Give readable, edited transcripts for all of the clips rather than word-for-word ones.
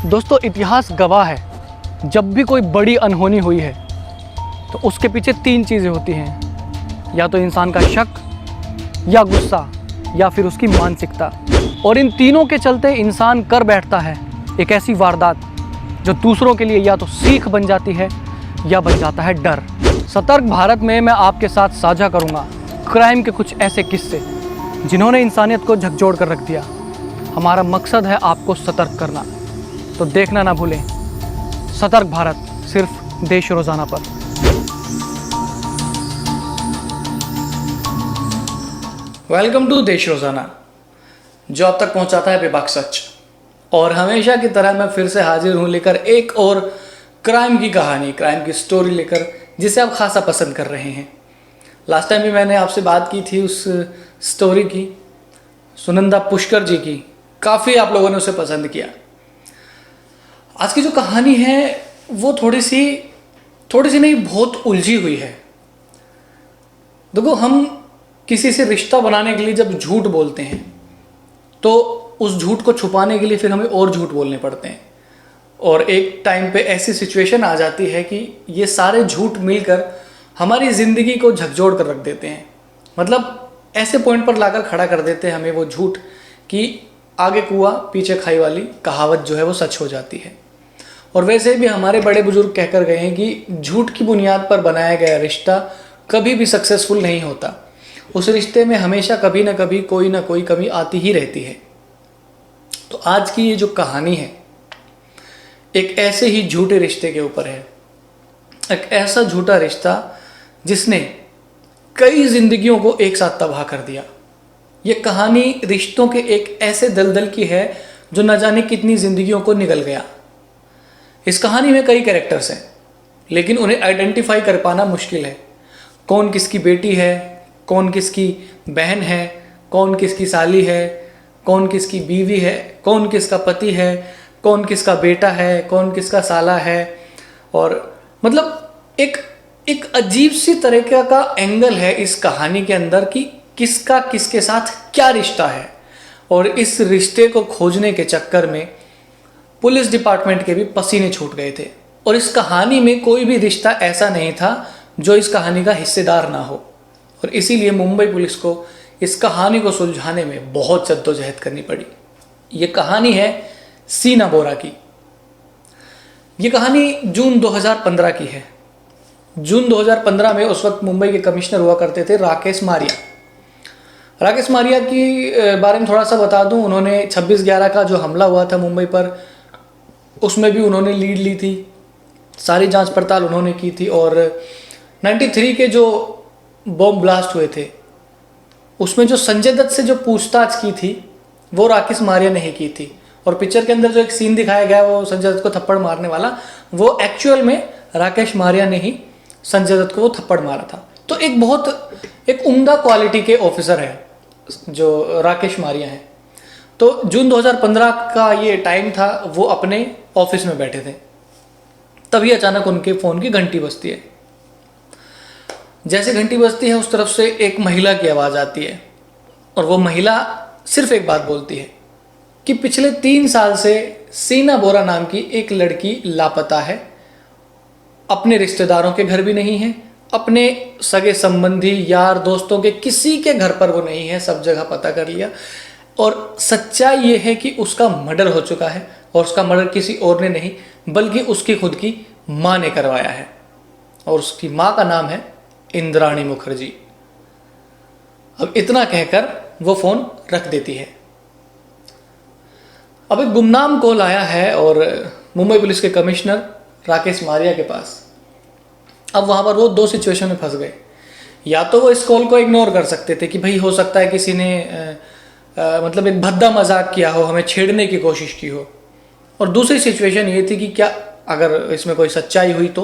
दोस्तों, इतिहास गवाह है, जब भी कोई बड़ी अनहोनी हुई है तो उसके पीछे तीन चीज़ें होती हैं, या तो इंसान का शक, या गुस्सा, या फिर उसकी मानसिकता। और इन तीनों के चलते इंसान कर बैठता है एक ऐसी वारदात जो दूसरों के लिए या तो सीख बन जाती है या बन जाता है डर। सतर्क भारत में मैं आपके साथ साझा करूंगा क्राइम के कुछ ऐसे किस्से जिन्होंने इंसानियत को झकझोर कर रख दिया। हमारा मकसद है आपको सतर्क करना, तो देखना ना भूलें सतर्क भारत, सिर्फ देश रोजाना पर। वेलकम टू देश रोजाना, जो आप तक पहुंचाता है बेबाक सच। और हमेशा की तरह मैं फिर से हाजिर हूं लेकर एक और क्राइम की कहानी, क्राइम की स्टोरी लेकर, जिसे आप खासा पसंद कर रहे हैं। लास्ट टाइम भी मैंने आपसे बात की थी उस स्टोरी की, सुनंदा पुष्कर जी की। काफ़ी आप लोगों ने उसे पसंद किया। आज की जो कहानी है वो थोड़ी सी नहीं, बहुत उलझी हुई है। देखो, हम किसी से रिश्ता बनाने के लिए जब झूठ बोलते हैं तो उस झूठ को छुपाने के लिए फिर हमें और झूठ बोलने पड़ते हैं। और एक टाइम पे ऐसी सिचुएशन आ जाती है कि ये सारे झूठ मिलकर हमारी ज़िंदगी को झकझोर कर रख देते हैं। मतलब ऐसे पॉइंट पर लाकर खड़ा कर देते हैं हमें वो झूठ कि आगे कुआं पीछे खाई वाली कहावत जो है वो सच हो जाती है। और वैसे भी हमारे बड़े बुजुर्ग कहकर गए हैं कि झूठ की बुनियाद पर बनाया गया रिश्ता कभी भी सक्सेसफुल नहीं होता। उस रिश्ते में हमेशा कभी ना कभी कोई ना कोई कमी आती ही रहती है। तो आज की ये जो कहानी है एक ऐसे ही झूठे रिश्ते के ऊपर है। एक ऐसा झूठा रिश्ता जिसने कई जिंदगियों को एक साथ तबाह कर दिया। ये कहानी रिश्तों के एक ऐसे दलदल की है जो न जाने कितनी जिंदगियों को निगल गया। इस कहानी में कई कैरेक्टर्स हैं, लेकिन उन्हें आइडेंटिफाई कर पाना मुश्किल है। कौन किसकी बेटी है, कौन किसकी बहन है, कौन किसकी साली है, कौन किसकी बीवी है, कौन किसका पति है, कौन किसका बेटा है, कौन किसका साला है। और मतलब एक अजीब सी तरीके का एंगल है इस कहानी के अंदर कि किसका किसके साथ क्या रिश्ता है। और इस रिश्ते को खोजने के चक्कर में पुलिस डिपार्टमेंट के भी पसीने छूट गए थे। और इस कहानी में कोई भी रिश्ता ऐसा नहीं था जो इस कहानी का हिस्सेदार ना हो। और इसीलिए मुंबई पुलिस को इस कहानी को सुलझाने में बहुत जद्दोजहद करनी पड़ी। ये कहानी है सीना बोरा की। ये कहानी जून 2015 की है। जून 2015 में उस वक्त मुंबई के कमिश्नर हुआ करते थे राकेश मारिया। राकेश मारिया की बारे में थोड़ा सा बता दूं, उन्होंने 26/11 का जो हमला हुआ था मुंबई पर, उसमें भी उन्होंने लीड ली थी। सारी जांच पड़ताल उन्होंने की थी। और 93 के जो बॉम्ब ब्लास्ट हुए थे उसमें जो संजय दत्त से जो पूछताछ की थी वो राकेश मारिया ने ही की थी। और पिक्चर के अंदर जो एक सीन दिखाया गया वो संजय दत्त को थप्पड़ मारने वाला, वो एक्चुअल में राकेश मारिया ने ही संजय दत्त को वो थप्पड़ मारा था। तो एक उम्दा क्वालिटी के ऑफिसर है जो राकेश मारिया हैं। तो जून 2015 का ये टाइम था, वो अपने ऑफिस में बैठे थे, तभी अचानक उनके फ़ोन की घंटी बजती है। जैसे घंटी बजती है उस तरफ से एक महिला की आवाज़ आती है। और वो महिला सिर्फ एक बात बोलती है कि पिछले 3 साल से सीना बोरा नाम की एक लड़की लापता है। अपने रिश्तेदारों के घर भी नहीं है, अपने सगे संबंधी यार दोस्तों के किसी के घर पर वो नहीं है, सब जगह पता कर लिया। और सच्चाई ये है कि उसका मर्डर हो चुका है। और उसका मर्डर किसी और ने नहीं बल्कि उसकी खुद की माँ ने करवाया है। और उसकी माँ का नाम है इंद्राणी मुखर्जी। अब इतना कहकर वो फोन रख देती है। अब एक गुमनाम कॉल आया है और मुंबई पुलिस के कमिश्नर राकेश मारिया के पास। अब वहां पर वो 2 सिचुएशन में फंस गए। या तो वो इस कॉल को इग्नोर कर सकते थे कि भाई हो सकता है किसी ने मतलब एक भद्दा मजाक किया हो, हमें छेड़ने की कोशिश की हो। और दूसरी सिचुएशन ये थी कि क्या अगर इसमें कोई सच्चाई हुई तो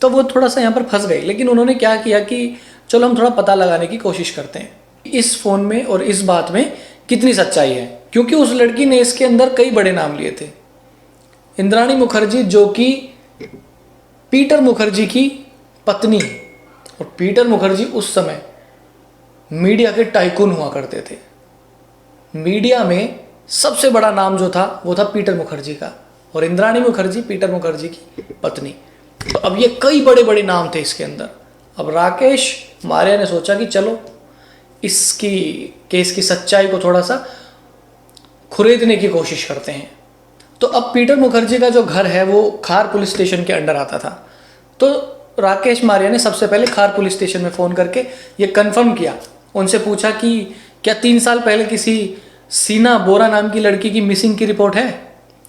वो थोड़ा सा यहाँ पर फंस गए। लेकिन उन्होंने क्या किया कि चलो हम थोड़ा पता लगाने की कोशिश करते हैं इस फ़ोन में और इस बात में कितनी सच्चाई है। क्योंकि उस लड़की ने इसके अंदर कई बड़े नाम लिए थे। इंद्राणी मुखर्जी जो कि पीटर मुखर्जी की पत्नी, और पीटर मुखर्जी उस समय मीडिया के टाइकून हुआ करते थे। मीडिया में सबसे बड़ा नाम जो था वो था पीटर मुखर्जी का, और इंद्राणी मुखर्जी पीटर मुखर्जी की पत्नी। तो अब ये कई बड़े बड़े नाम थे इसके अंदर। अब राकेश मारिया ने सोचा कि चलो इसकी केस की सच्चाई को थोड़ा सा खुरेदने की कोशिश करते हैं। तो अब पीटर मुखर्जी का जो घर है वो खार पुलिस स्टेशन के अंडर आता था। तो राकेश मारिया ने सबसे पहले खार पुलिस स्टेशन में फ़ोन करके ये कंफर्म किया, उनसे पूछा कि क्या 3 साल पहले किसी सीना बोरा नाम की लड़की की मिसिंग की रिपोर्ट है।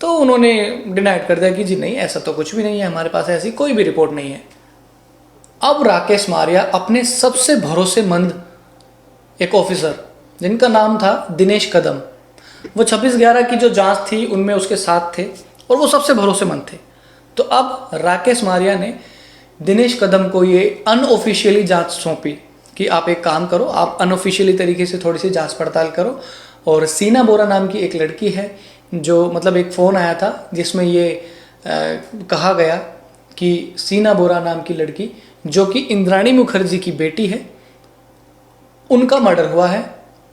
तो उन्होंने डिनाइड कर दिया कि जी नहीं, ऐसा तो कुछ भी नहीं है, हमारे पास ऐसी कोई भी रिपोर्ट नहीं है। अब राकेश मारिया अपने सबसे भरोसेमंद एक ऑफिसर, जिनका नाम था दिनेश कदम, वो 26/11 की जो जांच थी उनमें उसके साथ थे और वो सबसे भरोसेमंद थे। तो अब राकेश मारिया ने दिनेश कदम को ये अनऑफिशियली जांच सौंपी कि आप एक काम करो, आप अनऑफिशियली तरीके से थोड़ी सी जांच पड़ताल करो। और सीना बोरा नाम की एक लड़की है, जो मतलब एक फ़ोन आया था जिसमें ये कहा गया कि सीना बोरा नाम की लड़की जो कि इंद्राणी मुखर्जी की बेटी है, उनका मर्डर हुआ है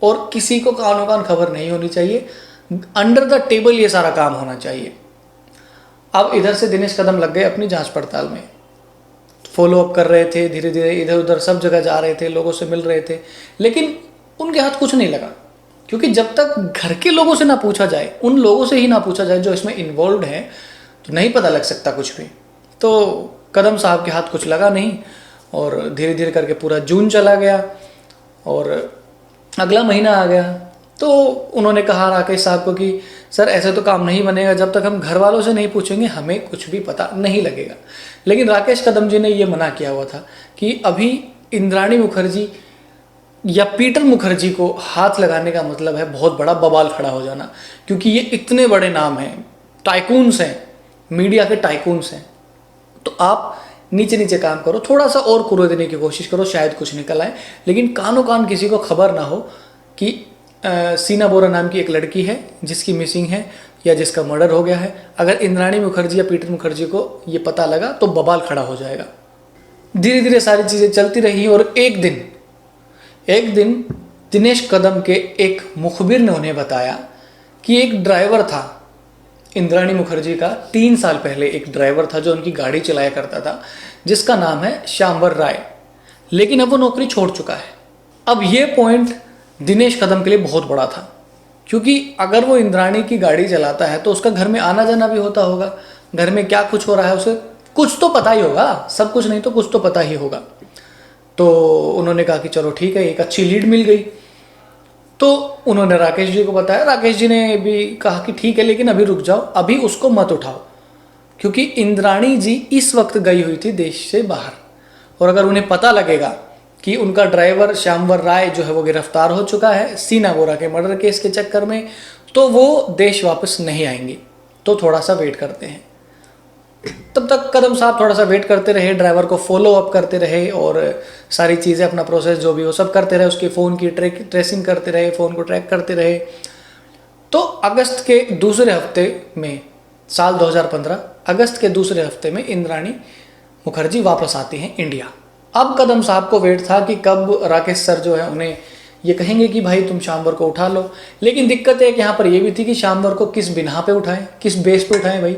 और किसी को कानो कान खबर नहीं होनी चाहिए, अंडर द टेबल ये सारा काम होना चाहिए। अब इधर से दिनेश कदम लग गए अपनी जांच पड़ताल में, फॉलो अप कर रहे थे, धीरे धीरे इधर उधर सब जगह जा रहे थे, लोगों से मिल रहे थे, लेकिन उनके हाथ कुछ नहीं लगा। क्योंकि जब तक घर के लोगों से ना पूछा जाए, उन लोगों से ही ना पूछा जाए जो इसमें इन्वॉल्व हैं, तो नहीं पता लग सकता कुछ भी। तो कदम साहब के हाथ कुछ लगा नहीं और धीरे धीरे करके पूरा जून चला गया और अगला महीना आ गया। तो उन्होंने कहा राकेश साहब को कि सर ऐसे तो काम नहीं बनेगा, जब तक हम घर वालों से नहीं पूछेंगे हमें कुछ भी पता नहीं लगेगा। लेकिन राकेश कदम जी ने ये मना किया हुआ था कि अभी इंद्राणी मुखर्जी या पीटर मुखर्जी को हाथ लगाने का मतलब है बहुत बड़ा बवाल खड़ा हो जाना, क्योंकि ये इतने बड़े नाम हैं, टाइकून्स हैं, मीडिया के टाइकून्स हैं। तो आप नीचे नीचे काम करो, थोड़ा सा और कुरो देने की कोशिश करो, शायद कुछ निकल आए, लेकिन कानो कान किसी को खबर ना हो कि सीना बोरा नाम की एक लड़की है जिसकी मिसिंग है या जिसका मर्डर हो गया है। अगर इंद्राणी मुखर्जी या पीटर मुखर्जी को ये पता लगा तो बवाल खड़ा हो जाएगा। धीरे धीरे सारी चीज़ें चलती रही और एक दिन दिनेश कदम के एक मुखबिर ने उन्हें बताया कि एक ड्राइवर था इंद्राणी मुखर्जी का, 3 साल पहले एक ड्राइवर था जो उनकी गाड़ी चलाया करता था, जिसका नाम है श्यामवर राय, लेकिन अब वो नौकरी छोड़ चुका है। अब ये पॉइंट दिनेश कदम के लिए बहुत बड़ा था, क्योंकि अगर वो इंद्राणी की गाड़ी चलाता है तो उसका घर में आना जाना भी होता होगा, घर में क्या कुछ हो रहा है उसे कुछ तो पता ही होगा, सब कुछ नहीं तो कुछ तो पता ही होगा। तो उन्होंने कहा कि चलो ठीक है, एक अच्छी लीड मिल गई। तो उन्होंने राकेश जी को बताया, राकेश जी ने भी कहा कि ठीक है, लेकिन अभी रुक जाओ, अभी उसको मत उठाओ, क्योंकि इंद्राणी जी इस वक्त गई हुई थी देश से बाहर, और अगर उन्हें पता लगेगा कि उनका ड्राइवर श्यामवर राय जो है वो गिरफ्तार हो चुका है सीना बोरा के मर्डर केस के चक्कर में, तो वो देश वापस नहीं आएंगी। तो थोड़ा सा वेट करते हैं। तब तक कदम साहब थोड़ा सा वेट करते रहे, ड्राइवर को फॉलो अप करते रहे और सारी चीज़ें, अपना प्रोसेस जो भी हो सब करते रहे, उसके फ़ोन की ट्रेसिंग करते रहे, फ़ोन को ट्रैक करते रहे। तो अगस्त के दूसरे हफ्ते में, साल 2015 अगस्त के दूसरे हफ्ते में इंद्राणी मुखर्जी वापस आती हैं इंडिया। अब कदम साहब को वेट था कि कब राकेश सर जो है उन्हें ये कहेंगे कि भाई तुम श्यामवर को उठा लो। लेकिन दिक्कत है कि यहाँ पर ये भी थी कि श्यामवर को किस बिना पे उठाएं, किस बेस पे उठाएं भाई।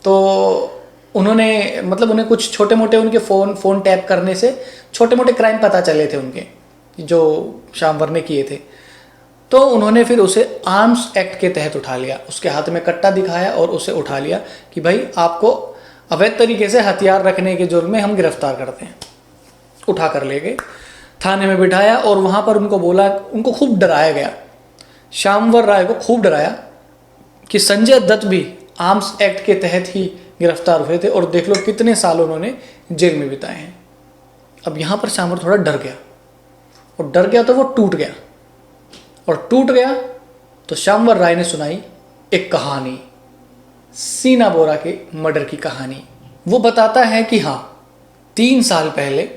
तो उन्होंने मतलब उन्हें कुछ छोटे मोटे उनके फ़ोन टैप करने से छोटे मोटे क्राइम पता चले थे उनके, जो श्यामवर ने किए थे। तो उन्होंने फिर उसे आर्म्स एक्ट के तहत उठा लिया, उसके हाथ में कट्टा दिखाया और उसे उठा लिया कि भाई आपको अवैध तरीके से हथियार रखने के जुर्म में हम गिरफ्तार करते हैं। उठा कर ले गए, थाने में बिठाया और वहाँ पर उनको बोला, उनको खूब डराया गया, श्यामवर राय को खूब डराया कि संजय दत्त भी आर्म्स एक्ट के तहत ही गिरफ्तार हुए थे और देख लो कितने साल उन्होंने जेल में बिताए हैं। अब यहाँ पर श्यामवर थोड़ा डर गया, और डर गया तो वो टूट गया, और टूट गया तो श्यामवर राय ने सुनाई एक कहानी, सीना बोरा के मर्डर की कहानी। वो बताता है कि हाँ, 3 साल पहले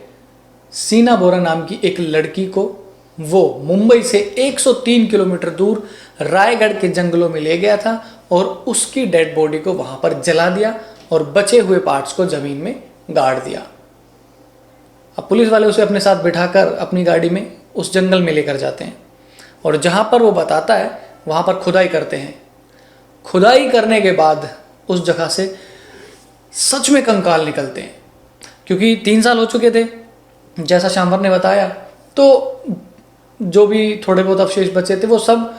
सीना बोरा नाम की एक लड़की को वो मुंबई से 103 किलोमीटर दूर रायगढ़ के जंगलों में ले गया था और उसकी डेड बॉडी को वहाँ पर जला दिया और बचे हुए पार्ट्स को ज़मीन में गाड़ दिया। अब पुलिस वाले उसे अपने साथ बिठाकर अपनी गाड़ी में उस जंगल में लेकर जाते हैं, और जहाँ पर वो बताता है वहाँ पर खुदाई करते हैं। खुदाई करने के बाद उस जगह से सच में कंकाल निकलते हैं, क्योंकि 3 साल हो चुके थे जैसा शामवर ने बताया। तो जो भी थोड़े बहुत अवशेष बचे थे वो सब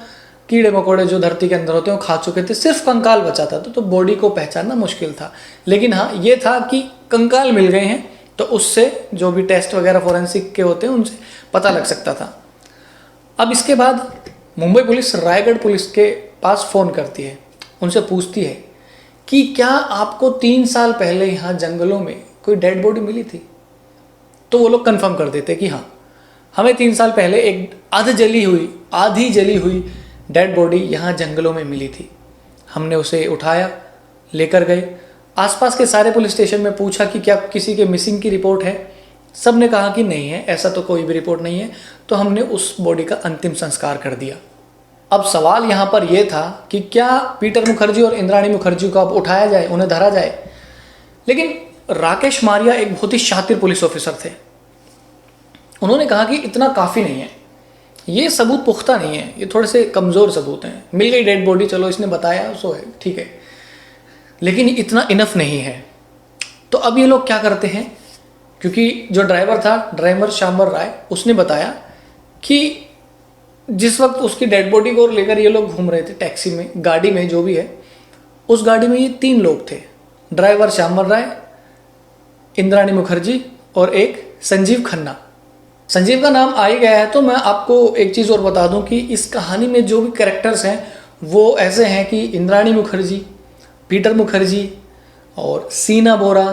कीड़े मकोड़े जो धरती के अंदर होते हैं वो खा चुके थे, सिर्फ कंकाल बचा था। तो बॉडी को पहचानना मुश्किल था, लेकिन हाँ ये था कि कंकाल मिल गए हैं, तो उससे जो भी टेस्ट वगैरह फोरेंसिक के होते हैं उनसे पता लग सकता था। अब इसके बाद मुंबई पुलिस रायगढ़ पुलिस के पास फ़ोन करती है, उनसे पूछती है कि क्या आपको 3 साल पहले यहाँ जंगलों में कोई डेड बॉडी मिली थी? तो वो लोग कंफर्म कर देते कि हाँ, हमें 3 साल पहले एक आधी जली हुई डेड बॉडी यहाँ जंगलों में मिली थी। हमने उसे उठाया, लेकर गए, आसपास के सारे पुलिस स्टेशन में पूछा कि क्या किसी के मिसिंग की रिपोर्ट है। सब ने कहा कि नहीं है, ऐसा तो कोई भी रिपोर्ट नहीं है। तो हमने उस बॉडी का अंतिम संस्कार कर दिया। अब सवाल यहाँ पर यह था कि क्या पीटर मुखर्जी और इंद्राणी मुखर्जी को अब उठाया जाए, उन्हें धरा जाए। लेकिन राकेश मारिया एक बहुत ही शातिर पुलिस ऑफिसर थे। उन्होंने कहा कि इतना काफ़ी नहीं है, ये सबूत पुख्ता नहीं है, ये थोड़े से कमज़ोर सबूत हैं। मिल गई डेड बॉडी, चलो इसने बताया सो है, ठीक है, लेकिन इतना इनफ नहीं है। तो अब ये लोग क्या करते हैं, क्योंकि जो ड्राइवर था, ड्राइवर शामवर राय, उसने बताया कि जिस वक्त उसकी डेड बॉडी को लेकर ये लोग घूम रहे थे टैक्सी में, गाड़ी में, जो भी है, उस गाड़ी में ये 3 लोग थे, ड्राइवर शामवर राय, इंद्राणी मुखर्जी और एक संजीव खन्ना। संजीव का नाम आ ही गया है तो मैं आपको एक चीज़ और बता दूं कि इस कहानी में जो भी कैरेक्टर्स हैं वो ऐसे हैं कि इंद्राणी मुखर्जी, पीटर मुखर्जी और सीना बोरा,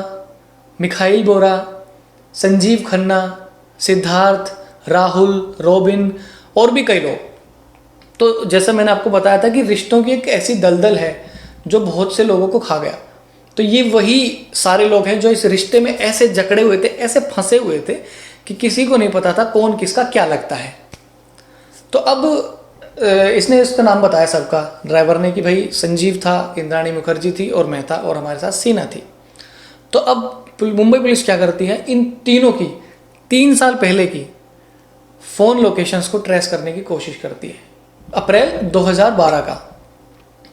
मिखाइल बोरा, संजीव खन्ना, सिद्धार्थ, राहुल, रॉबिन और भी कई लोग। तो जैसा मैंने आपको बताया था कि रिश्तों की एक ऐसी दलदल है जो बहुत से लोगों को खा गया। तो ये वही सारे लोग हैं जो इस रिश्ते में ऐसे जकड़े हुए थे, ऐसे फंसे हुए थे कि किसी को नहीं पता था कौन किसका क्या लगता है। तो अब इसने इसका नाम बताया सबका, ड्राइवर ने, कि भाई संजीव था, इंद्राणी मुखर्जी थी और मैं था और हमारे साथ सीना थी। तो अब मुंबई पुलिस क्या करती है, इन तीनों की 3 साल पहले की फ़ोन लोकेशंस को ट्रेस करने की कोशिश करती है। अप्रैल 2012 का।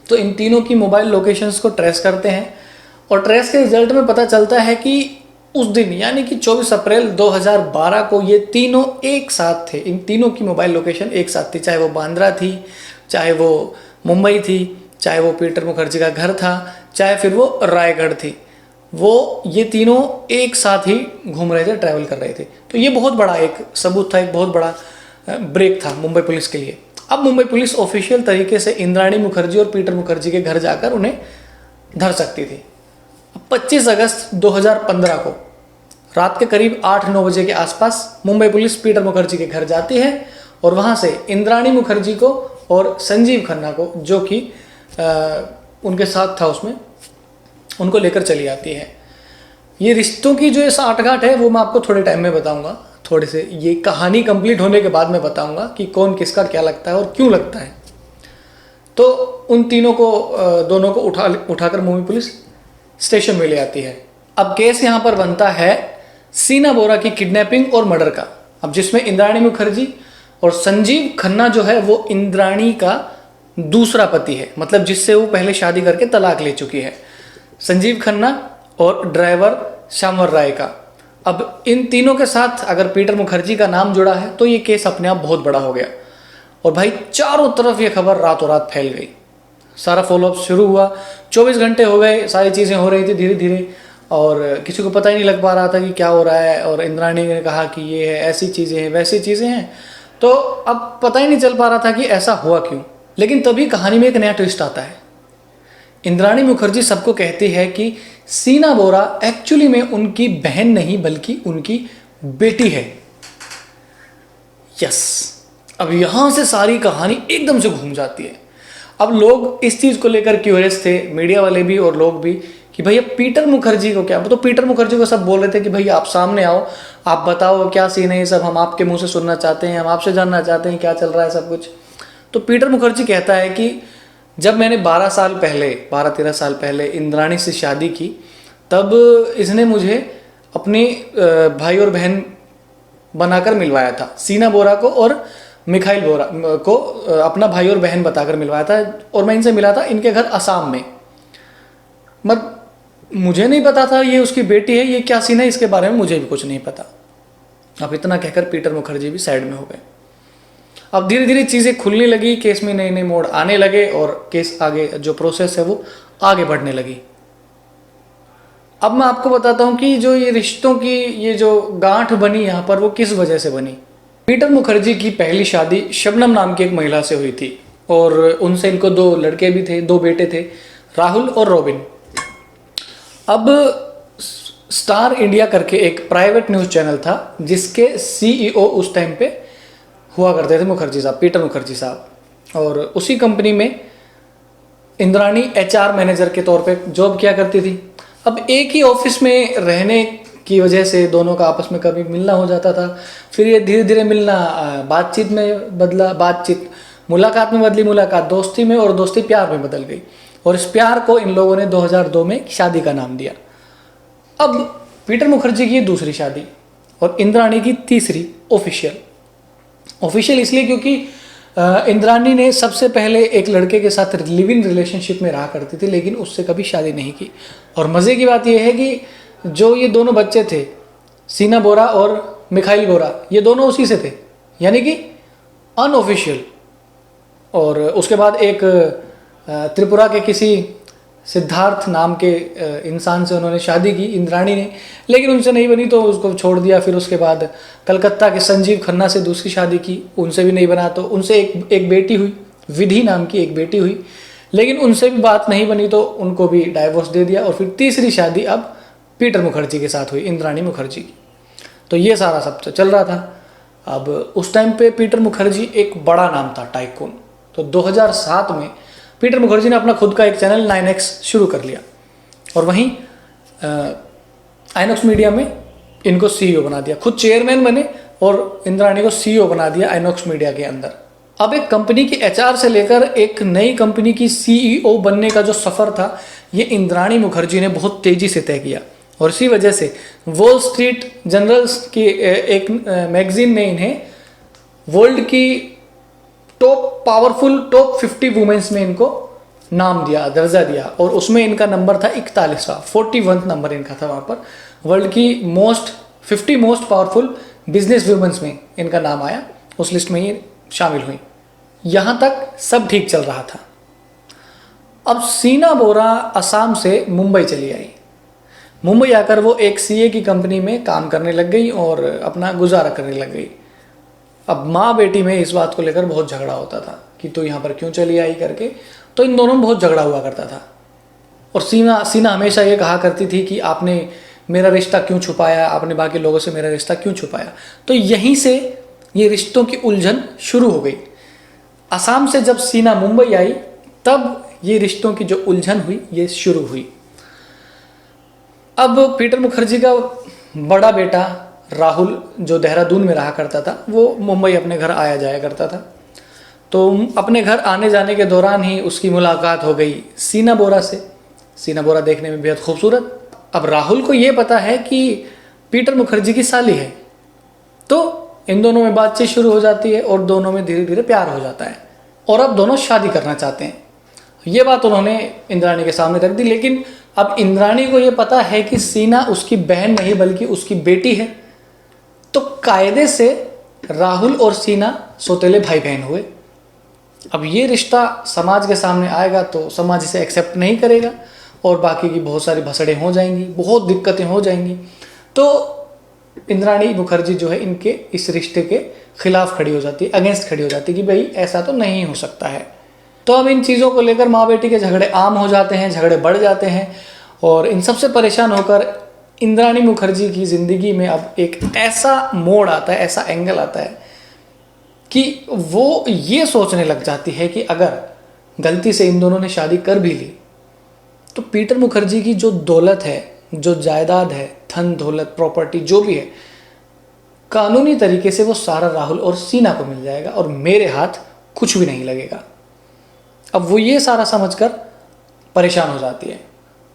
तो इन तीनों की मोबाइल लोकेशंस को ट्रेस करते हैं और ट्रेस के रिजल्ट में पता चलता है कि उस दिन यानी कि 24 अप्रैल 2012 को ये तीनों एक साथ थे। इन तीनों की मोबाइल लोकेशन एक साथ थी, चाहे वो बांद्रा थी, चाहे वो मुंबई थी, चाहे वो पीटर मुखर्जी का घर था, चाहे फिर वो रायगढ़ थी। वो ये तीनों एक साथ ही घूम रहे थे, ट्रैवल कर रहे थे। तो ये बहुत बड़ा एक सबूत था, एक बहुत बड़ा ब्रेक था मुंबई पुलिस के लिए। अब मुंबई पुलिस ऑफिशियल तरीके से इंद्राणी मुखर्जी और पीटर मुखर्जी के घर जाकर उन्हें धर सकती थी। 25 अगस्त 2015 को रात के करीब 8-9 बजे के आसपास मुंबई पुलिस पीटर मुखर्जी के घर जाती है और वहाँ से इंद्राणी मुखर्जी को और संजीव खन्ना को, जो कि उनके साथ था उसमें, उनको लेकर चली आती है। ये रिश्तों की जो ये साठगांठ है वो मैं आपको थोड़े टाइम में बताऊंगा, थोड़े से ये कहानी कंप्लीट होने के बाद मैं बताऊंगा कि कौन किसका क्या लगता है और क्यों लगता है। तो उन तीनों को, दोनों को उठाकर मुंबई पुलिस स्टेशन में ले आती है। अब केस यहाँ पर बनता है सीना बोरा की किडनैपिंग और मर्डर का। अब जिसमें इंद्राणी मुखर्जी और संजीव खन्ना जो है वो इंद्राणी का दूसरा पति है, मतलब जिससे वो पहले शादी करके तलाक ले चुकी है, संजीव खन्ना और ड्राइवर शामवर राय का। अब इन तीनों के साथ अगर पीटर मुखर्जी का नाम जुड़ा है तो ये केस अपने आप बहुत बड़ा हो गया और भाई चारों तरफ ये खबर रातों रात फैल गई। सारा फॉलोअप शुरू हुआ, 24 घंटे हो गए, सारी चीज़ें हो रही थी धीरे धीरे और किसी को पता ही नहीं लग पा रहा था कि क्या हो रहा है। और इंद्राणी ने कहा कि ये है, ऐसी चीज़ें हैं, वैसी चीज़ें हैं, तो अब पता ही नहीं चल पा रहा था कि ऐसा हुआ क्यों। लेकिन तभी कहानी में एक नया ट्विस्ट आता है। इंद्राणी मुखर्जी सबको कहती है कि सीना बोरा एक्चुअली में उनकी बहन नहीं बल्कि उनकी बेटी है। यस, अब यहां से सारी कहानी एकदम से घूम जाती है। अब लोग इस चीज को लेकर क्यूरियस थे, मीडिया वाले भी और लोग भी, कि भैया पीटर मुखर्जी को क्या। तो पीटर मुखर्जी को सब बोल रहे थे कि भैया आप सामने आओ, आप बताओ क्या सीन है, ये सब हम आपके मुंह से सुनना चाहते हैं, हम आपसे जानना चाहते हैं क्या चल रहा है सब कुछ। तो पीटर मुखर्जी कहता है कि जब मैंने 12-13 साल पहले इंद्राणी से शादी की, तब इसने मुझे अपने भाई और बहन बनाकर मिलवाया था, सीना बोरा को और मिखाइल बोरा को अपना भाई और बहन बताकर मिलवाया था, और मैं इनसे मिला था इनके घर असम में। मत मुझे नहीं पता था ये उसकी बेटी है, ये क्या सीन है इसके बारे में मुझे भी कुछ नहीं पता। अब इतना कहकर पीटर मुखर्जी भी साइड में हो गए। अब धीरे धीरे चीज़ें खुलने लगी, केस में नए नए मोड़ आने लगे और केस आगे जो प्रोसेस है वो आगे बढ़ने लगी। अब मैं आपको बताता हूँ कि जो ये रिश्तों की ये जो गांठ बनी यहाँ पर वो किस वजह से बनी। पीटर मुखर्जी की पहली शादी शबनम नाम की एक महिला से हुई थी, और उनसे इनको 2 लड़के भी थे, 2 बेटे थे, राहुल और रॉबिन। अब स्टार इंडिया करके एक प्राइवेट न्यूज़ चैनल था जिसके सीईओ उस टाइम पे हुआ करते थे मुखर्जी साहब, पीटर मुखर्जी साहब। और उसी कंपनी में इंद्राणी एचआर मैनेजर के तौर पे जॉब किया करती थी। अब एक ही ऑफिस में रहने की वजह से दोनों का आपस में कभी मिलना हो जाता था, फिर ये धीरे धीरे मिलना बातचीत में बदला, बातचीत मुलाकात में बदली, मुलाकात दोस्ती में, और दोस्ती प्यार में बदल गई। और इस प्यार को इन लोगों ने 2002 में शादी का नाम दिया। अब पीटर मुखर्जी की दूसरी शादी और इंद्राणी की तीसरी ऑफिशियल इसलिए क्योंकि इंद्राणी ने सबसे पहले एक लड़के के साथ लिव इन रिलेशनशिप में रहा करती थी, लेकिन उससे कभी शादी नहीं की। और मज़े की बात यह है कि जो ये दोनों बच्चे थे, सीना बोरा और मिखाइल बोरा, ये दोनों उसी से थे, यानी कि अनऑफिशियल। और उसके बाद एक त्रिपुरा के किसी सिद्धार्थ नाम के इंसान से उन्होंने शादी की, इंद्राणी ने, लेकिन उनसे नहीं बनी तो उसको छोड़ दिया। फिर उसके बाद कलकत्ता के संजीव खन्ना से दूसरी शादी की, उनसे भी नहीं बना तो उनसे एक बेटी हुई, विधि नाम की एक बेटी हुई, लेकिन उनसे भी बात नहीं बनी तो उनको भी डाइवोर्स दे दिया। और फिर तीसरी शादी अब पीटर मुखर्जी के साथ हुई, इंद्राणी मुखर्जी की। तो ये सारा सब चल रहा था। अब उस टाइम पे पीटर मुखर्जी एक बड़ा नाम था, टाइकून। तो 2007 में पीटर मुखर्जी ने अपना खुद का एक चैनल 9X शुरू कर लिया, और वहीं आइनॉक्स मीडिया में इनको सीईओ बना दिया। खुद चेयरमैन बने और इंद्राणी को सीईओ बना दिया आइनॉक्स मीडिया के अंदर। अब एक कंपनी की एचआर से लेकर एक नई कंपनी की सीईओ बनने का जो सफ़र था, ये इंद्राणी मुखर्जी ने बहुत तेज़ी से तय किया। और इसी वजह से वॉल स्ट्रीट जर्नल्स की एक मैगजीन ने इन्हें वर्ल्ड की टॉप 50 वुमेन्स में इनको नाम दिया, दर्जा दिया। और उसमें इनका नंबर था 41वां, 41 नंबर इनका था वहाँ पर। वर्ल्ड की 50 मोस्ट पावरफुल बिजनेस वुमेन्स में इनका नाम आया, उस लिस्ट में ये शामिल हुई। यहाँ तक सब ठीक चल रहा था। अब सीना बोरा असम से मुंबई चली आई। मुंबई आकर वो एक सीए की कंपनी में काम करने लग गई और अपना गुजारा करने लग गई। अब माँ बेटी में इस बात को लेकर बहुत झगड़ा होता था कि तो यहाँ पर क्यों चली आई करके। तो इन दोनों में बहुत झगड़ा हुआ करता था। और सीना हमेशा ये कहा करती थी कि आपने मेरा रिश्ता क्यों छुपाया, आपने बाकी लोगों से मेरा रिश्ता क्यों छुपाया। तो यहीं से ये रिश्तों की उलझन शुरू हो गई। असम से जब सीना मुंबई आई तब ये रिश्तों की जो उलझन हुई ये शुरू हुई। अब पीटर मुखर्जी का बड़ा बेटा राहुल जो देहरादून में रहा करता था, वो मुंबई अपने घर आया जाया करता था। तो अपने घर आने जाने के दौरान ही उसकी मुलाकात हो गई सीना बोरा से। सीना बोरा देखने में बेहद खूबसूरत। अब राहुल को ये पता है कि पीटर मुखर्जी की साली है, तो इन दोनों में बातचीत शुरू हो जाती है और दोनों में धीरे धीरे प्यार हो जाता है और अब दोनों शादी करना चाहते हैं। ये बात उन्होंने इंद्राणी के सामने रख दी। लेकिन अब इंद्राणी को ये पता है कि सीना उसकी बहन नहीं बल्कि उसकी बेटी है, तो कायदे से राहुल और सीना सौतेले भाई बहन हुए। अब ये रिश्ता समाज के सामने आएगा तो समाज इसे एक्सेप्ट नहीं करेगा और बाकी की बहुत सारी भसड़ें हो जाएंगी, बहुत दिक्कतें हो जाएंगी। तो इंद्राणी मुखर्जी जो है इनके इस रिश्ते के खिलाफ खड़ी हो जाती है, अगेंस्ट खड़ी हो जाती है कि भाई ऐसा तो नहीं हो सकता है। तो अब इन चीज़ों को लेकर माँ बेटी के झगड़े आम हो जाते हैं, झगड़े बढ़ जाते हैं। और इन सबसे परेशान होकर इंद्राणी मुखर्जी की ज़िंदगी में अब एक ऐसा मोड़ आता है, ऐसा एंगल आता है कि वो ये सोचने लग जाती है कि अगर गलती से इन दोनों ने शादी कर भी ली तो पीटर मुखर्जी की जो दौलत है, जो जायदाद है, धन दौलत प्रॉपर्टी जो भी है, कानूनी तरीके से वो सारा राहुल और सीना को मिल जाएगा और मेरे हाथ कुछ भी नहीं लगेगा। अब वो ये सारा समझकर परेशान हो जाती है।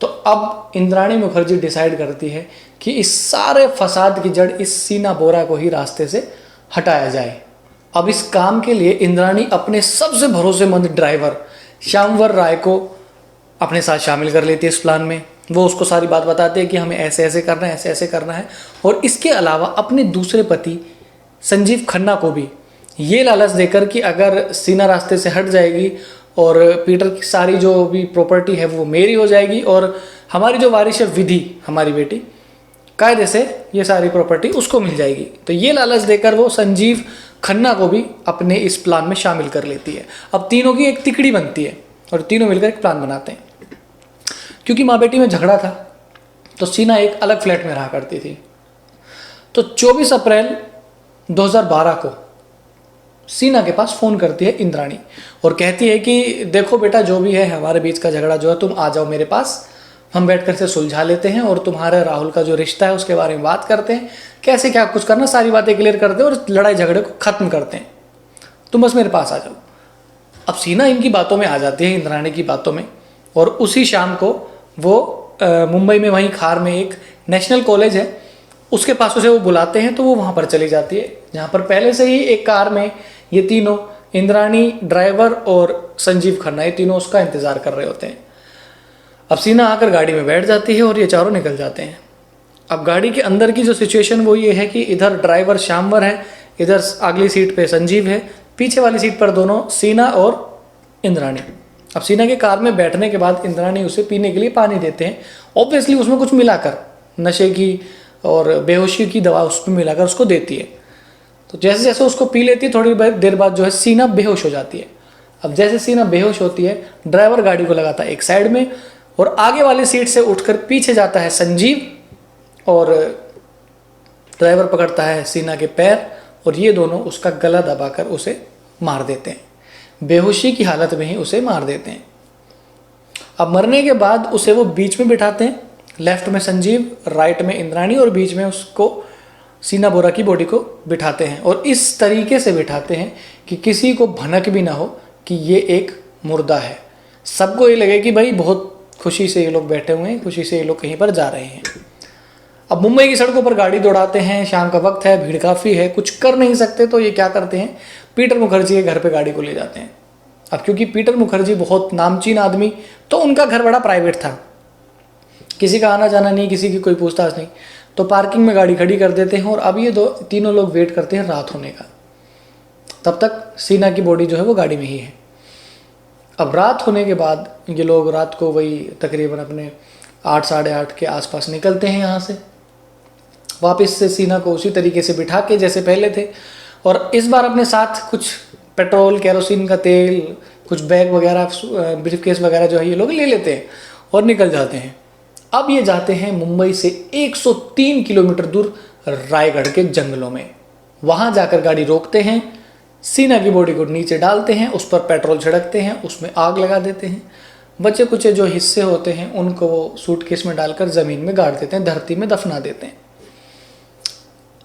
तो अब इंद्राणी मुखर्जी डिसाइड करती है कि इस सारे फसाद की जड़ इस सीना बोरा को ही रास्ते से हटाया जाए। अब इस काम के लिए इंद्राणी अपने सबसे भरोसेमंद ड्राइवर श्यामवर राय को अपने साथ शामिल कर लेती है इस प्लान में। वो उसको सारी बात बताते हैं कि हमें ऐसे ऐसे करना है, ऐसे ऐसे करना है। और इसके अलावा अपने दूसरे पति संजीव खन्ना को भी ये लालच देकर कि अगर सीना रास्ते से हट जाएगी और पीटर की सारी जो भी प्रॉपर्टी है वो मेरी हो जाएगी और हमारी जो वारिश है विधि, हमारी बेटी, कायदे से ये सारी प्रॉपर्टी उसको मिल जाएगी। तो ये लालच देकर वो संजीव खन्ना को भी अपने इस प्लान में शामिल कर लेती है। अब तीनों की एक तिकड़ी बनती है और तीनों मिलकर एक प्लान बनाते हैं। क्योंकि माँ बेटी में झगड़ा था तो सीना एक अलग फ्लैट में रहा करती थी। तो 24 अप्रैल 2012 को सीना के पास फ़ोन करती है इंद्राणी और कहती है कि देखो बेटा, जो भी है हमारे बीच का झगड़ा जो है, तुम आ जाओ मेरे पास, हम बैठकर से सुलझा लेते हैं और तुम्हारे राहुल का जो रिश्ता है उसके बारे में बात करते हैं, कैसे क्या कुछ करना, सारी बातें क्लियर करते हैं और लड़ाई झगड़े को ख़त्म करते हैं। तुम बस मेरे पास आ जाओ। अब सीना इनकी बातों में आ जाती है, इंद्राणी की बातों में, और उसी शाम को वो मुंबई में वहीं खार में एक नेशनल कॉलेज है उसके पास उसे वो बुलाते हैं। तो वो वहाँ पर चली जाती है जहाँ पर पहले से ही एक कार में ये तीनों, इंद्राणी, ड्राइवर और संजीव खन्ना, ये तीनों उसका इंतज़ार कर रहे होते हैं। अब सीना आकर गाड़ी में बैठ जाती है और ये चारों निकल जाते हैं। अब गाड़ी के अंदर की जो सिचुएशन वो ये है कि इधर ड्राइवर श्यामवर है, इधर अगली सीट पे संजीव है, पीछे वाली सीट पर दोनों सीना और इंद्राणी। अब सीना के कार में बैठने के बाद इंद्राणी उसे पीने के लिए पानी देते हैं। ऑब्वियसली उसमें कुछ मिलाकर, नशे की और बेहोशी की दवा उसमें मिलाकर उसको देती है। तो जैसे जैसे उसको पी लेती है, थोड़ी देर बाद जो है सीना बेहोश हो जाती है। अब जैसे सीना बेहोश होती है, ड्राइवर गाड़ी को लगाता है एक साइड में और आगे वाली सीट से उठकर पीछे जाता है संजीव और ड्राइवर पकड़ता है सीना के पैर और ये दोनों उसका गला दबाकर उसे मार देते हैं। बेहोशी की हालत में ही उसे मार देते हैं। अब मरने के बाद उसे वो बीच में बिठाते हैं, लेफ्ट में संजीव, राइट में इंद्राणी और बीच में उसको सीना बोरा की बॉडी को बिठाते हैं। और इस तरीके से बिठाते हैं कि किसी को भनक भी ना हो कि ये एक मुर्दा है। सबको ये लगे कि भाई बहुत खुशी से ये लोग बैठे हुए हैं, खुशी से ये लोग कहीं पर जा रहे हैं। अब मुंबई की सड़कों पर गाड़ी दौड़ाते हैं, शाम का वक्त है, भीड़ काफ़ी है, कुछ कर नहीं सकते तो ये क्या करते हैं, पीटर मुखर्जी के घर पे गाड़ी को ले जाते हैं। अब क्योंकि पीटर मुखर्जी बहुत नामचीन आदमी, तो उनका घर बड़ा प्राइवेट था, किसी का आना जाना नहीं, किसी की कोई पूछताछ नहीं, तो पार्किंग में गाड़ी खड़ी कर देते हैं। और अब ये तीनों लोग वेट करते हैं रात होने का। तब तक सीना की बॉडी जो है वो गाड़ी में ही है। अब रात होने के बाद ये लोग रात को वही तकरीबन अपने 8 साढ़े 8 के आसपास निकलते हैं यहाँ से। वापस से सीना को उसी तरीके से बिठा के जैसे पहले थे, और इस बार अपने साथ कुछ पेट्रोल, केरोसिन का तेल, कुछ बैग वगैरह, ब्रीफकेस वगैरह जो है ये लोग ले लेते हैं और निकल जाते हैं। अब ये जाते हैं मुंबई से 103 किलोमीटर दूर रायगढ़ के जंगलों में। वहाँ जाकर गाड़ी रोकते हैं, सीना की बॉडी को नीचे डालते हैं, उस पर पेट्रोल छिड़कते हैं, उसमें आग लगा देते हैं। बचे कुछ जो हिस्से होते हैं उनको वो सूटकेस में डालकर ज़मीन में गाड़ देते हैं, धरती में दफना देते हैं।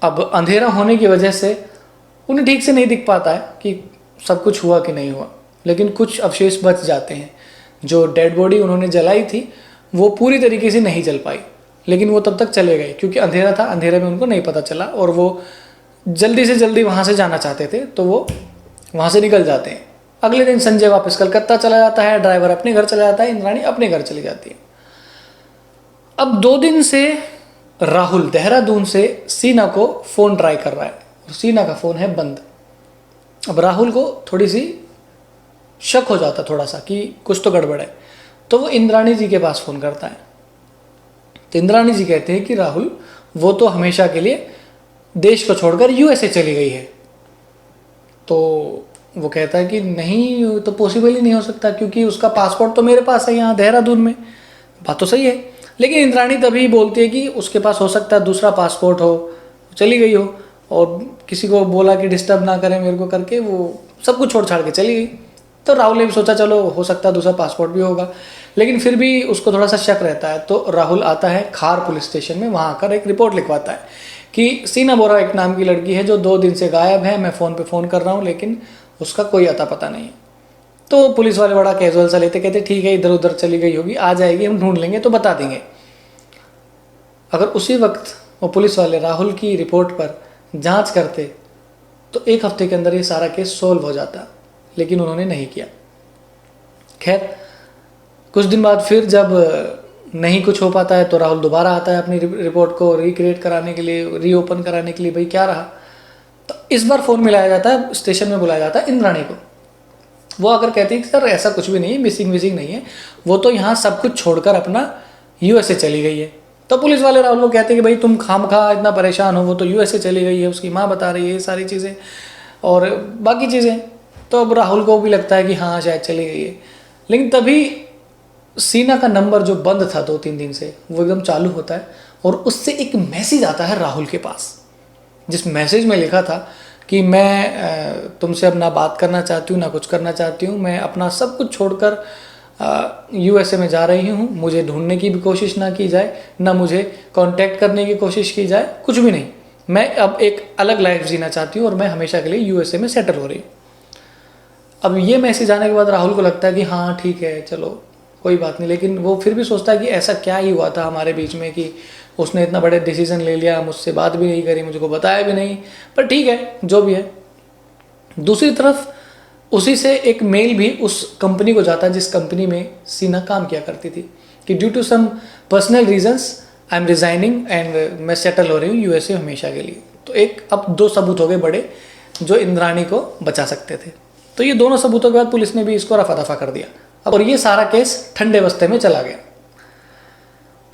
अब अंधेरा होने की वजह से उन्हें ठीक से नहीं दिख पाता है कि सब कुछ हुआ कि नहीं हुआ, लेकिन कुछ अवशेष बच जाते हैं। जो डेड बॉडी उन्होंने जलाई थी वो पूरी तरीके से नहीं जल पाई, लेकिन वो तब तक चले गए क्योंकि अंधेरा था, अंधेरे में उनको नहीं पता चला और वो जल्दी से जल्दी वहाँ से जाना चाहते थे, तो वो वहाँ से निकल जाते हैं। अगले दिन संजय वापस कलकत्ता चला जाता है, ड्राइवर अपने घर चला जाता है, इंद्राणी अपने घर चली जाती है। अब 2 दिन से राहुल देहरादून से सीना को फ़ोन ट्राई कर रहा है और सीना का फ़ोन है बंद। अब राहुल को थोड़ी सी शक हो जाता थोड़ा सा कि कुछ तो गड़बड़ है, तो वो इंद्राणी जी के पास फ़ोन करता है। तो इंद्राणी जी कहते हैं कि राहुल वो तो हमेशा के लिए देश को छोड़कर यूएसए चली गई है। तो वो कहता है कि नहीं, तो पॉसिबल ही नहीं हो सकता क्योंकि उसका पासपोर्ट तो मेरे पास है यहाँ देहरादून में। बात तो सही है, लेकिन इंद्राणी तभी बोलती है कि उसके पास हो सकता है दूसरा पासपोर्ट हो, चली गई हो और किसी को बोला कि डिस्टर्ब ना करें मेरे को करके वो सब कुछ छोड़ छाड़ के चली गई। तो राहुल ने भी सोचा चलो हो सकता है दूसरा पासपोर्ट भी होगा, लेकिन फिर भी उसको थोड़ा सा शक रहता है। तो राहुल आता है खार पुलिस स्टेशन में, वहाँ आकर एक रिपोर्ट लिखवाता है कि सीना बोरा एक नाम की लड़की है जो 2 दिन से गायब है, मैं फ़ोन पे फ़ोन कर रहा हूँ लेकिन उसका कोई अता पता नहीं है। तो पुलिस वाले बड़ा कैजुअल सा लेते, कहते ठीक है इधर उधर चली गई होगी, आ जाएगी, हम ढूंढ लेंगे तो बता देंगे। अगर उसी वक्त वो पुलिस वाले राहुल की रिपोर्ट पर जांच करते तो एक हफ्ते के अंदर ये सारा केस सोल्व हो जाता, लेकिन उन्होंने नहीं किया। खैर कुछ दिन बाद फिर जब नहीं कुछ हो पाता है तो राहुल दोबारा आता है अपनी रिपोर्ट को रिक्रिएट कराने के लिए, रीओपन कराने के लिए, भाई क्या रहा। तो इस बार फ़ोन मिलाया जाता है, स्टेशन में बुलाया जाता है इंद्राणी को। वो अगर कहती है कि सर ऐसा कुछ भी नहीं है, मिसिंग विसिंग नहीं है, वो तो यहाँ सब कुछ छोड़कर अपना यूएसए चली गई है। तो पुलिस वाले राहुल को कहते हैं कि भाई तुम खामखा इतना परेशान हो, वो तो यूएसए चली गई है, उसकी माँ बता रही है ये सारी चीज़ें और बाकी चीज़ें। तो अब राहुल को भी लगता है कि हाँ शायद चली गई है, लेकिन तभी सीना का नंबर जो बंद था 2-3 दिन से वो एकदम चालू होता है और उससे एक मैसेज आता है राहुल के पास, जिस मैसेज में लिखा था कि मैं तुमसे अब ना बात करना चाहती हूँ ना कुछ करना चाहती हूँ, मैं अपना सब कुछ छोड़कर यूएसए में जा रही हूँ, मुझे ढूंढने की भी कोशिश ना की जाए, ना मुझे कांटेक्ट करने की कोशिश की जाए, कुछ भी नहीं, मैं अब एक अलग लाइफ जीना चाहती हूँ और मैं हमेशा के लिए यूएसए में सेटल हो रही हूँ। अब ये मैसेज आने के बाद राहुल को लगता है कि हाँ ठीक है चलो कोई बात नहीं, लेकिन वो फिर भी सोचता है कि ऐसा क्या ही हुआ था हमारे बीच में कि उसने इतना बड़े डिसीजन ले लिया, मुझसे बात भी नहीं करी, मुझको बताया भी नहीं, पर ठीक है जो भी है। दूसरी तरफ उसी से एक मेल भी उस कंपनी को जाता है जिस कंपनी में सीना काम किया करती थी कि due to some personal reasons I am resigning and मैं सेटल हो रही हूँ यूएसए हमेशा के लिए। तो एक अब 2 सबूत हो गए बड़े जो इंद्राणी को बचा सकते थे। तो ये दोनों सबूतों के बाद पुलिस ने भी इसको रफा दफा कर दिया और ये सारा केस ठंडे बस्ते में चला गया।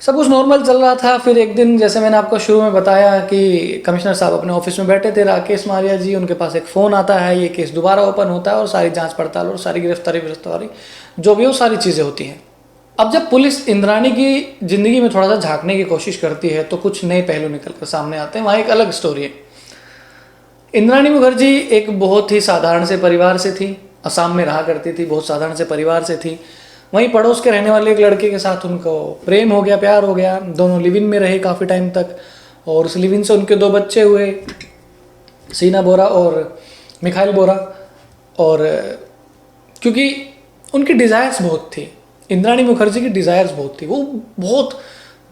सब कुछ नॉर्मल चल रहा था। फिर एक दिन जैसे मैंने आपको शुरू में बताया कि कमिश्नर साहब अपने ऑफिस में बैठे थे, राकेश मारिया जी, उनके पास एक फ़ोन आता है, ये केस दोबारा ओपन होता है और सारी जांच पड़ताल और सारी गिरफ्तारी जो भी हो सारी चीज़ें होती हैं। अब जब पुलिस इंद्राणी की ज़िंदगी में थोड़ा सा झांकने की कोशिश करती है तो कुछ नए पहलू निकल कर सामने आते हैं। वहाँ एक अलग स्टोरी है। इंद्राणी मुखर्जी एक बहुत ही साधारण से परिवार से थी, असम में रहा करती थी, बहुत साधारण से परिवार से थी। वहीं पड़ोस के रहने वाले एक लड़के के साथ उनको प्रेम हो गया, प्यार हो गया, दोनों लिव इन में रहे काफ़ी टाइम तक और उस लिव इन से उनके 2 बच्चे हुए, सीना बोरा और मिखाइल बोरा। और क्योंकि उनकी डिज़ायर्स बहुत थी, इंद्राणी मुखर्जी की डिज़ायर्स बहुत थी, वो बहुत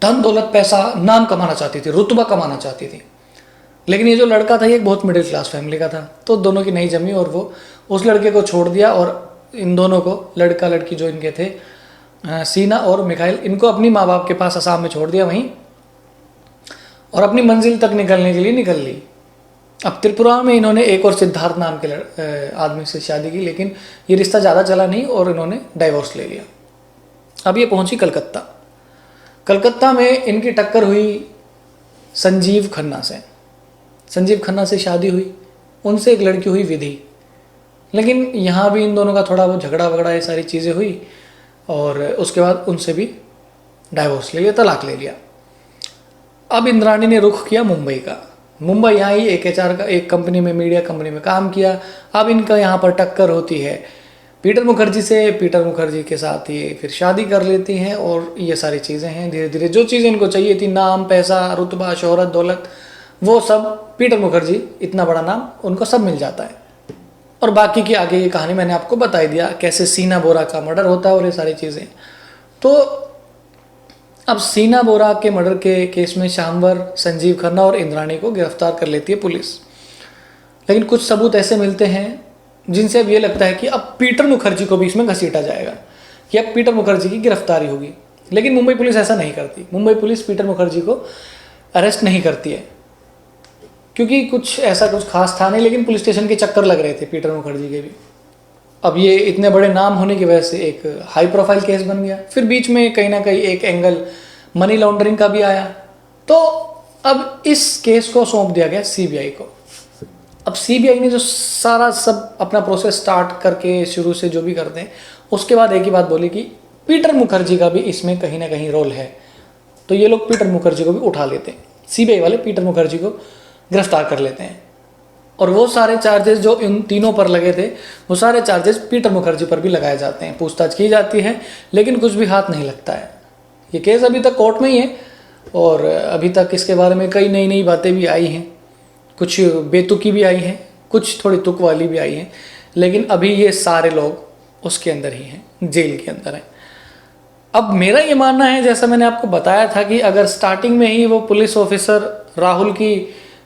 धन दौलत पैसा नाम कमाना चाहती थी, रुतबा कमाना चाहती थी। लेकिन ये जो लड़का था ये एक बहुत मिडिल क्लास फैमिली का था, तो दोनों की नहीं जमी और वो उस लड़के को छोड़ दिया और इन दोनों को, लड़का लड़की जो इनके थे सीना और मिखाइल, इनको अपनी माँ बाप के पास असम में छोड़ दिया वहीं और अपनी मंजिल तक निकलने के लिए निकल ली। अब त्रिपुरा में इन्होंने एक और सिद्धार्थ नाम के आदमी से शादी की, लेकिन ये रिश्ता ज़्यादा चला नहीं और इन्होंने डाइवोर्स ले लिया। अब ये पहुंची कलकत्ता। कलकत्ता में इनकी टक्कर हुई संजीव खन्ना से। संजीव खन्ना से शादी हुई, उनसे एक लड़की हुई विधि। लेकिन यहाँ भी इन दोनों का थोड़ा बहुत झगड़ा वगड़ा ये सारी चीज़ें हुई और उसके बाद उनसे भी डाइवोर्स ले लिया, तलाक ले लिया। अब इंद्राणी ने रुख किया मुंबई का। मुंबई यहाँ ही एक HR का एक कंपनी में, मीडिया कंपनी में काम किया। अब इनका यहाँ पर टक्कर होती है पीटर मुखर्जी से। पीटर मुखर्जी के साथ ये फिर शादी कर लेती हैं और ये सारी चीज़ें हैं। धीरे धीरे जो चीज़ें इनको चाहिए थी, नाम, पैसा, रुतबा, शोहरत, दौलत, वो सब पीटर मुखर्जी, इतना बड़ा नाम, उनको सब मिल जाता है। और बाकी की आगे की कहानी मैंने आपको बता ही दिया, कैसे सीना बोरा का मर्डर होता है और ये सारी चीज़ें। तो अब सीना बोरा के मर्डर के केस में शामवर, संजीव खन्ना और इंद्राणी को गिरफ्तार कर लेती है पुलिस। लेकिन कुछ सबूत ऐसे मिलते हैं जिनसे अब ये लगता है कि अब पीटर मुखर्जी को भी इसमें घसीटा जाएगा, कि अब पीटर मुखर्जी की गिरफ्तारी होगी। लेकिन मुंबई पुलिस ऐसा नहीं करती। मुंबई पुलिस पीटर मुखर्जी को अरेस्ट नहीं करती है क्योंकि कुछ ऐसा कुछ खास था नहीं, लेकिन पुलिस स्टेशन के चक्कर लग रहे थे पीटर मुखर्जी के भी। अब ये इतने बड़े नाम होने की वजह से एक हाई प्रोफाइल केस बन गया। फिर बीच में कहीं ना कहीं एक एंगल मनी लॉन्ड्रिंग का भी आया। तो अब इस केस को सौंप दिया गया CBI को। अब CBI ने जो सारा सब अपना प्रोसेस स्टार्ट करके शुरू से जो भी करते हैं, उसके बाद एक ही बात बोली कि पीटर मुखर्जी का भी इसमें कहीं ना कहीं रोल है। तो ये लोग पीटर मुखर्जी को भी उठा लेते हैं। CBI वाले पीटर मुखर्जी को गिरफ्तार कर लेते हैं और वो सारे चार्जेस जो इन तीनों पर लगे थे, वो सारे चार्जेस पीटर मुखर्जी पर भी लगाए जाते हैं। पूछताछ की जाती है लेकिन कुछ भी हाथ नहीं लगता है। ये केस अभी तक कोर्ट में ही है और अभी तक इसके बारे में कई नई नई बातें भी आई हैं, कुछ बेतुकी भी आई हैं, कुछ थोड़ी तुक वाली भी आई हैं। लेकिन अभी ये सारे लोग उसके अंदर ही हैं, जेल के अंदर हैं। अब मेरा ये मानना है, जैसा मैंने आपको बताया था, कि अगर स्टार्टिंग में ही वो पुलिस ऑफिसर राहुल की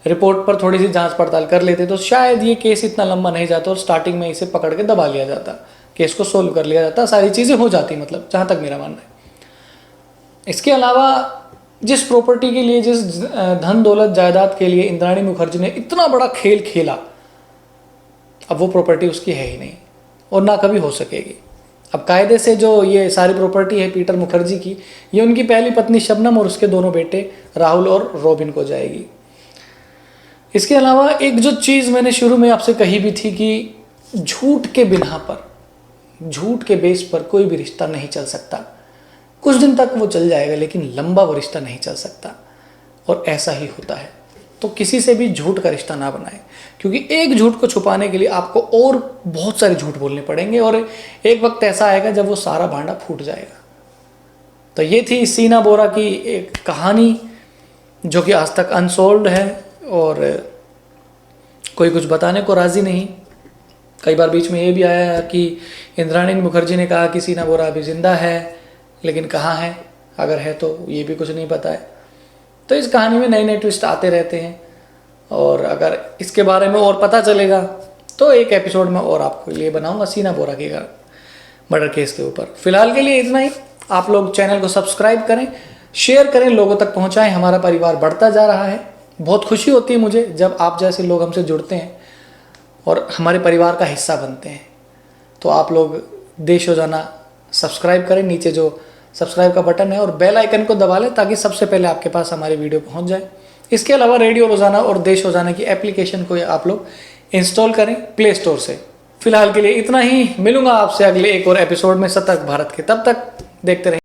रिपोर्ट पर थोड़ी सी जांच पड़ताल कर लेते तो शायद ये केस इतना लंबा नहीं जाता और स्टार्टिंग में इसे पकड़ के दबा लिया जाता, केस को सोल्व कर लिया जाता, सारी चीज़ें हो जाती, मतलब जहाँ तक मेरा मानना है। इसके अलावा जिस प्रॉपर्टी के लिए, जिस धन दौलत जायदाद के लिए इंद्राणी मुखर्जी ने इतना बड़ा खेल खेला, अब वो प्रॉपर्टी उसकी है ही नहीं और ना कभी हो सकेगी। अब कायदे से जो ये सारी प्रॉपर्टी है पीटर मुखर्जी की, ये उनकी पहली पत्नी शबनम और उसके दोनों बेटे राहुल और रॉबिन को जाएगी। इसके अलावा एक जो चीज़ मैंने शुरू में आपसे कही भी थी कि झूठ के बिना पर, झूठ के बेस पर कोई भी रिश्ता नहीं चल सकता। कुछ दिन तक वो चल जाएगा लेकिन लंबा वो रिश्ता नहीं चल सकता, और ऐसा ही होता है। तो किसी से भी झूठ का रिश्ता ना बनाएं, क्योंकि एक झूठ को छुपाने के लिए आपको और बहुत सारे झूठ बोलने पड़ेंगे और एक वक्त ऐसा आएगा जब वो सारा भांडा फूट जाएगा। तो ये थी सीना बोरा की एक कहानी जो कि आज तक अनसोल्व्ड है और कोई कुछ बताने को राज़ी नहीं। कई बार बीच में ये भी आया कि इंद्राणी मुखर्जी ने कहा कि सीना बोरा अभी ज़िंदा है, लेकिन कहाँ है, अगर है तो ये भी कुछ नहीं पता है। तो इस कहानी में नए नए ट्विस्ट आते रहते हैं और अगर इसके बारे में और पता चलेगा तो एक एपिसोड में और आपको लिए बनाऊंगा सीना बोरा के मर्डर केस के ऊपर। फिलहाल के लिए इतना ही। आप लोग चैनल को सब्सक्राइब करें, शेयर करें, लोगों तक पहुंचाएं। हमारा परिवार बढ़ता जा रहा है। बहुत खुशी होती है मुझे जब आप जैसे लोग हमसे जुड़ते हैं और हमारे परिवार का हिस्सा बनते हैं। तो आप लोग देश रोजाना सब्सक्राइब करें, नीचे जो सब्सक्राइब का बटन है और बेल आइकन को दबा लें ताकि सबसे पहले आपके पास हमारी वीडियो पहुंच जाए। इसके अलावा रेडियो रोजाना और देश रोजाना की एप्लीकेशन को आप लोग इंस्टॉल करें प्ले स्टोर से। फिलहाल के लिए इतना ही। मिलूंगा आपसे अगले एक और एपिसोड में सतर्क भारत के। तब तक देखते रहें।